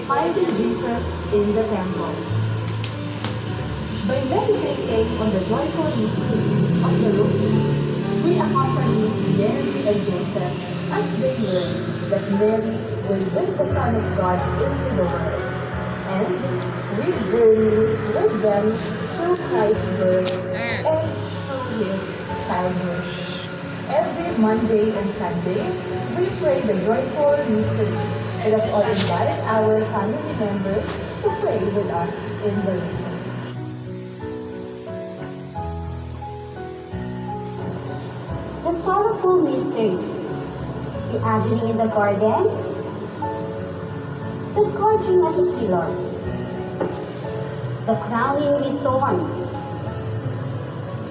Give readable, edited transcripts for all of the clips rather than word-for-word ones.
finding Jesus in the temple. By meditating on the joyful mysteries of the Rosary, we accompany Mary and Joseph as they learn that Mary will bring the Son of God into the world. And we journey with them through Christ's birth and through His childhood. Every Monday and Sunday, we pray the joyful mystery. Let us all invite our family members to pray with us in the Rosary. The sorrowful mysteries, the agony in the garden, the scourging at the pillar, the crowning with thorns,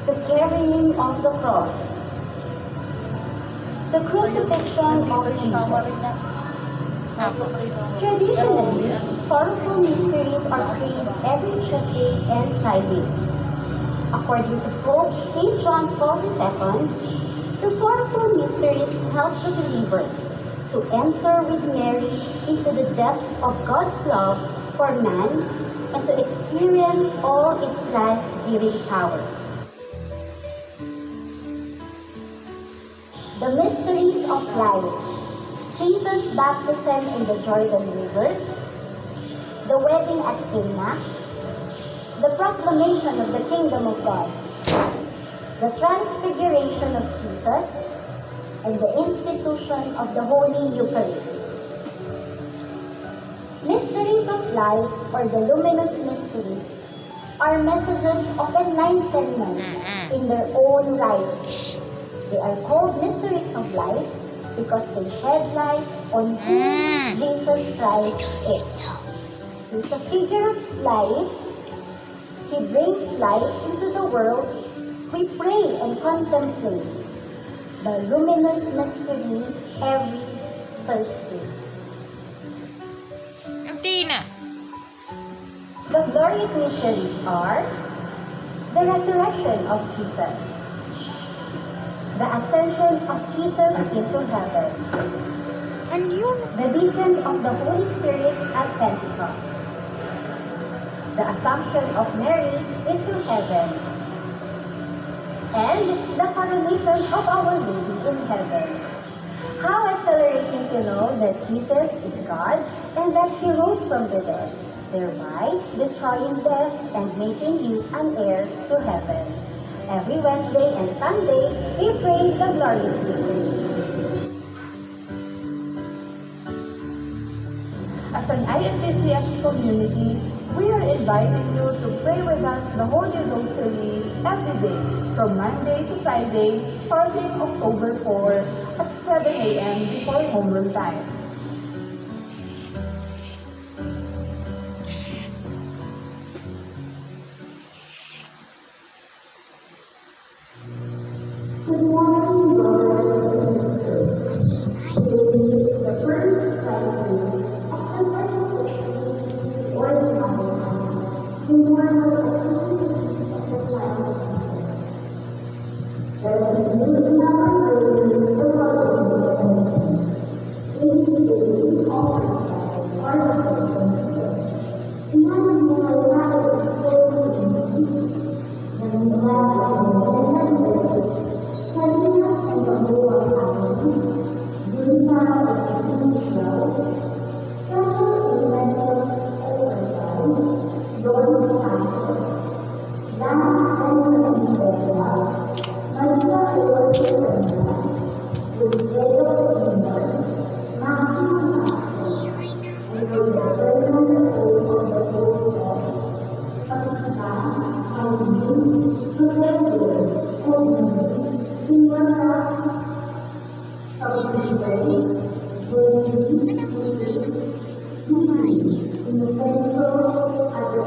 the carrying of the cross, the crucifixion of Jesus. Traditionally, sorrowful mysteries are prayed every Tuesday and Friday. According to Pope St. John Paul II, the sorrowful mysteries help the believer to enter with Mary into the depths of God's love for man and to experience all its life-giving power. The mysteries of life: Jesus' baptism in the Jordan River, the wedding at Cana, the proclamation of the kingdom of God, the transfiguration of Jesus, and the institution of the Holy Eucharist. Mysteries of life, or the luminous mysteries, are messages of enlightenment in their own right. They are called mysteries of life because they shed light on who Jesus Christ is. He is a figure of light. He brings light into the world. We pray and contemplate the luminous mystery every Thursday. The glorious mysteries are the resurrection of Jesus, the ascension of Jesus into heaven, the descent of the Holy Spirit at Pentecost, the assumption of Mary into heaven, and the coronation of Our Lady in heaven. How exhilarating to know that Jesus is God and that He rose from the dead, thereby destroying death and making you an heir to heaven. Every Wednesday and Sunday, we pray the glorious mysteries. As an INTCS community, we are inviting you to pray with us the Holy Rosary every day, from Monday to Friday, starting October 4 at 7 a.m. before homeroom time. Good morning, brothers and sisters. Today is the first Friday of the 2016 Ordinary Memorial Activities of the Child of Jesus. There is a new number of prayers for our independence. It is daily offered by our spoken prayers. In one of my practice spoken in the Salinas and Gamboa County, Bunta and Pinto, Special Elementals Overtime, Lord Santos, Lance Andrew and Bella, Maria Ortiz Salinas, Wilfredo Sr., Maximo Castro, and for the permanent post of the post of Pasita, Alvin, Rodrigo, and in one of the way, will see in the central at the